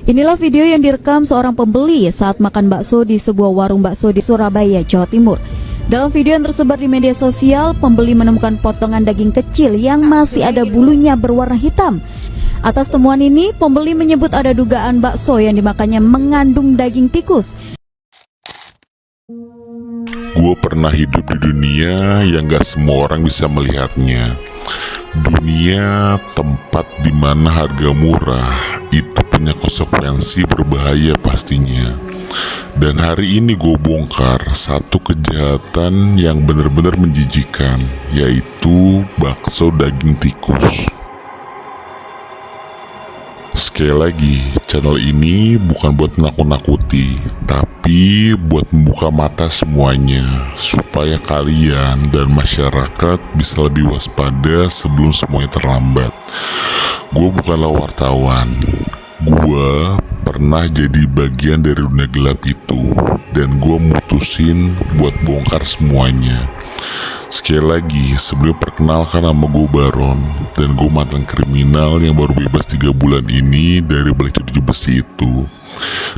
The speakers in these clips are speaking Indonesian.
Inilah video yang direkam seorang pembeli saat makan bakso di sebuah warung bakso di Surabaya, Jawa Timur. Dalam video yang tersebar di media sosial, pembeli menemukan potongan daging kecil yang masih ada bulunya berwarna hitam. Atas temuan ini, pembeli menyebut ada dugaan bakso yang dimakannya mengandung daging tikus. Gue pernah hidup di dunia yang gak semua orang bisa melihatnya. Dunia tempat dimana harga murah itu punya konsekuensi berbahaya pastinya. Dan hari ini gue bongkar satu kejahatan yang benar-benar menjijikan, yaitu bakso daging tikus. Sekali lagi, channel ini bukan buat nakut-nakuti, tapi buat membuka mata semuanya, supaya kalian dan masyarakat bisa lebih waspada sebelum semuanya terlambat. Gue bukanlah wartawan, gue pernah jadi bagian dari dunia gelap itu, dan gue mutusin buat bongkar semuanya. Sekali lagi, sebelum perkenalkan, nama gue Baron, dan gue mantan kriminal yang baru bebas 3 bulan ini dari balik jeruji besi itu.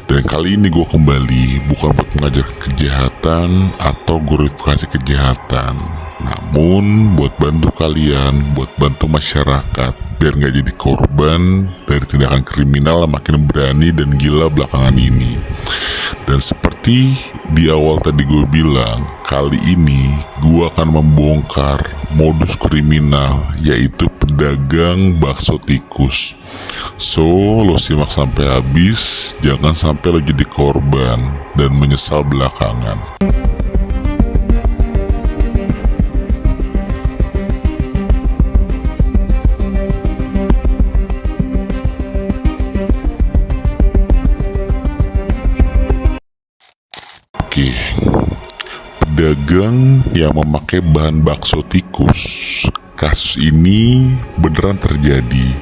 Dan kali ini gue kembali bukan buat mengajarkan kejahatan atau glorifikasi kejahatan, namun buat bantu kalian, buat bantu masyarakat biar gak jadi korban dari tindakan kriminal yang makin berani dan gila belakangan ini. Dan seperti di awal tadi gue bilang, kali ini gue akan membongkar modus kriminal, yaitu pedagang bakso tikus. So, lo simak sampai habis, jangan sampai lo jadi korban dan menyesal belakangan. Oke, pedagang yang memakai bahan bakso tikus. Kasus ini beneran terjadi,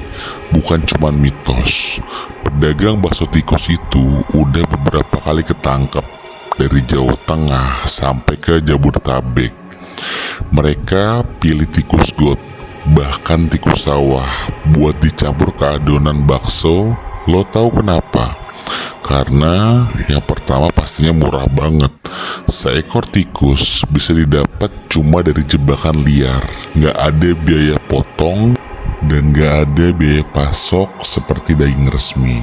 bukan cuma mitos. Pedagang bakso tikus itu udah beberapa kali ketangkep dari Jawa Tengah sampai ke Jabodetabek. Mereka pilih tikus got, bahkan tikus sawah buat dicampur ke adonan bakso. Lo tahu kenapa? Karena yang pertama pastinya murah banget. Seekor tikus bisa didapat cuma dari jebakan liar, gak ada biaya potong dan gak ada biaya pasok seperti daging resmi.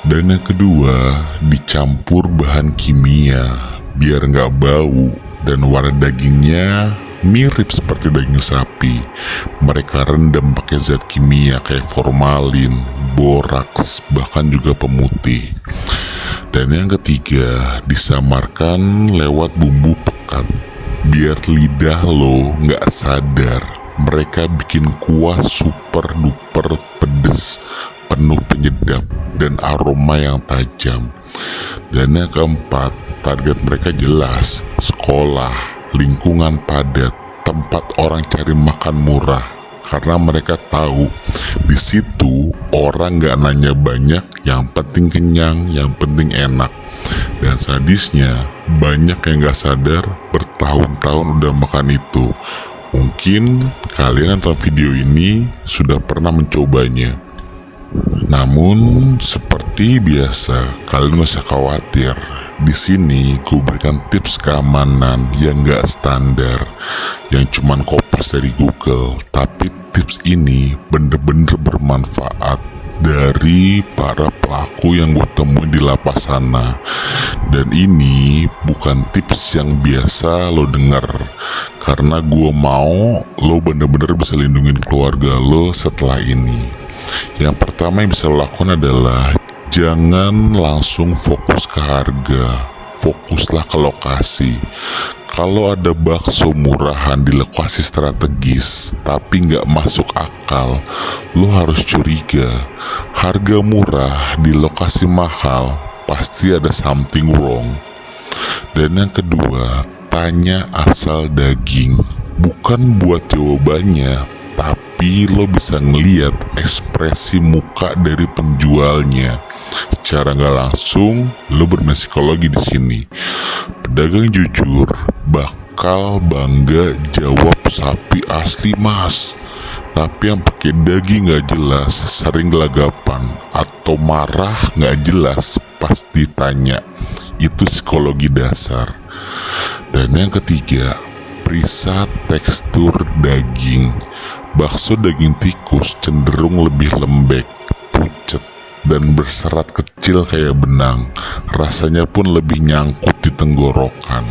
Dan yang kedua, dicampur bahan kimia biar gak bau dan warna dagingnya mirip seperti daging sapi. Mereka rendam pakai zat kimia kayak formalin, boraks, bahkan juga pemutih. Dan yang ketiga, disamarkan lewat bumbu pekat biar lidah lo gak sadar. Mereka bikin kuah super duper pedes, penuh penyedap dan aroma yang tajam. Dan yang keempat, target mereka jelas, sekolah, lingkungan padat, tempat orang cari makan murah. Karena mereka tahu di situ orang gak nanya banyak, yang penting kenyang, yang penting enak. Dan sadisnya, banyak yang gak sadar bertahun-tahun udah makan itu. Mungkin kalian nonton video ini sudah pernah mencobanya. Namun seperti biasa, kalian gak usah khawatir. Di sini gue berikan tips keamanan yang gak standar, yang cuman kopas dari Google. Tapi tips ini bener-bener bermanfaat dari para pelaku yang gue temuin di lapas sana. Dan ini bukan tips yang biasa lo denger, karena gue mau lo bener-bener bisa lindungin keluarga lo setelah ini. Yang pertama yang bisa lo lakukan adalah jangan langsung fokus ke harga, fokuslah ke lokasi. Kalau ada bakso murahan di lokasi strategis tapi nggak masuk akal, lo harus curiga. Harga murah di lokasi mahal, pasti ada something wrong. Dan yang kedua, tanya asal daging. Bukan buat jawabannya, tapi lo bisa ngeliat ekspresi muka dari penjualnya. Secara nggak langsung, lo bermain psikologi di sini. Pedagang jujur bakal bangga jawab sapi asli mas. Tapi yang pakai daging gak jelas, sering gelagapan atau marah gak jelas pas ditanya. Itu psikologi dasar. Dan yang ketiga, perisa tekstur daging. Bakso daging tikus cenderung lebih lembek, pucet, dan berserat kecil kayak benang. Rasanya pun lebih nyangkut di tenggorokan.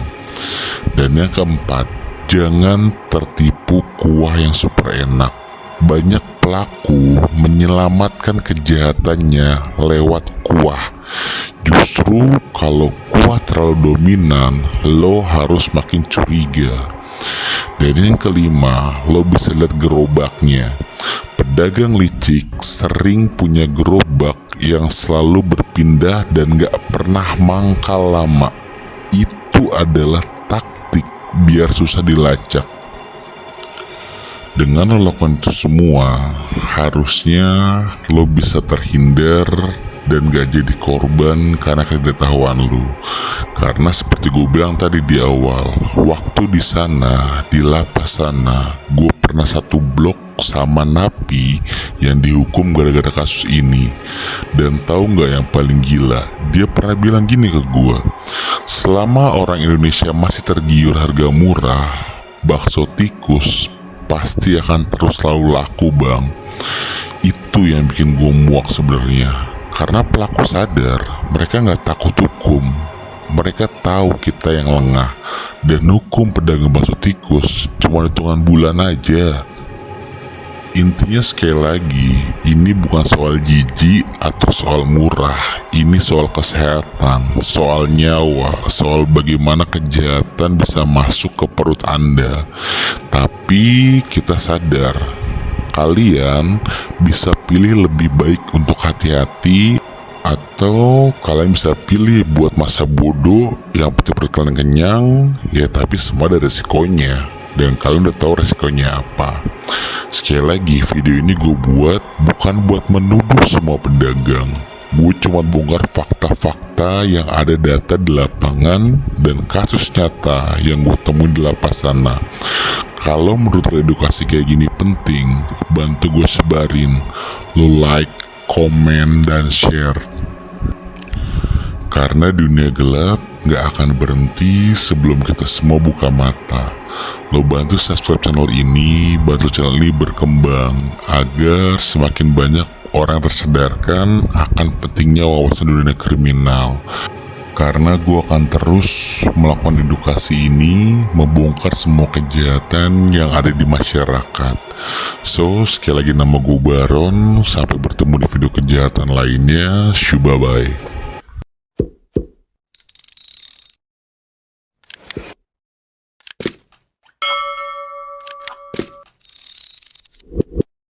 Dan yang keempat, jangan tertipu kuah yang super enak. Banyak pelaku menyelamatkan kejahatannya lewat kuah. Justru kalau kuah terlalu dominan, lo harus makin curiga. Dan yang kelima, lo bisa lihat gerobaknya. Pedagang licik sering punya gerobak yang selalu berpindah dan gak pernah mangkal lama. Itu adalah taktik biar susah dilacak. Dengan lo lakukan itu semua, harusnya lo bisa terhindar dan gak jadi korban karena ketidaktahuan lo. Karena seperti gue bilang tadi di awal, waktu di sana, di lapas sana, gue pernah satu blok sama napi yang dihukum gara-gara kasus ini. Dan tahu nggak yang paling gila? Dia pernah bilang gini ke gue, selama orang Indonesia masih tergiur harga murah, bakso tikus pasti akan terus selalu laku, bang. Itu yang bikin gue muak sebenarnya. Karena pelaku sadar, mereka nggak takut hukum. Mereka tahu kita yang lengah. Dan hukum pedagang bakso tikus cuma hitungan bulan aja. Intinya sekali lagi, ini bukan soal jijik atau soal murah. Ini soal kesehatan, soal nyawa, soal bagaimana kejahatan bisa masuk ke perut Anda. Tapi kita sadar, kalian bisa pilih lebih baik untuk hati-hati, atau kalian bisa pilih buat masa bodoh yang penting perut kalian kenyang, ya tapi semua ada resikonya. Dan kalian udah tahu resikonya apa. Sekali lagi, video ini gue buat bukan buat menuduh semua pedagang. Gue cuma bongkar fakta-fakta yang ada data di lapangan dan kasus nyata yang gue temuin di lapas sana. Kalau menurut lo edukasi kayak gini penting, bantu gue sebarin. Lo like, komen, dan share. Karena dunia gelap gak akan berhenti sebelum kita semua buka mata. Lo bantu subscribe channel ini, bantu channel ini berkembang agar semakin banyak orang tersadarkan akan pentingnya wawasan dunia kriminal. Karena gue akan terus melakukan edukasi ini, membongkar semua kejahatan yang ada di masyarakat. So, sekali lagi nama gue Baron, sampai bertemu di video kejahatan lainnya. Bye bye.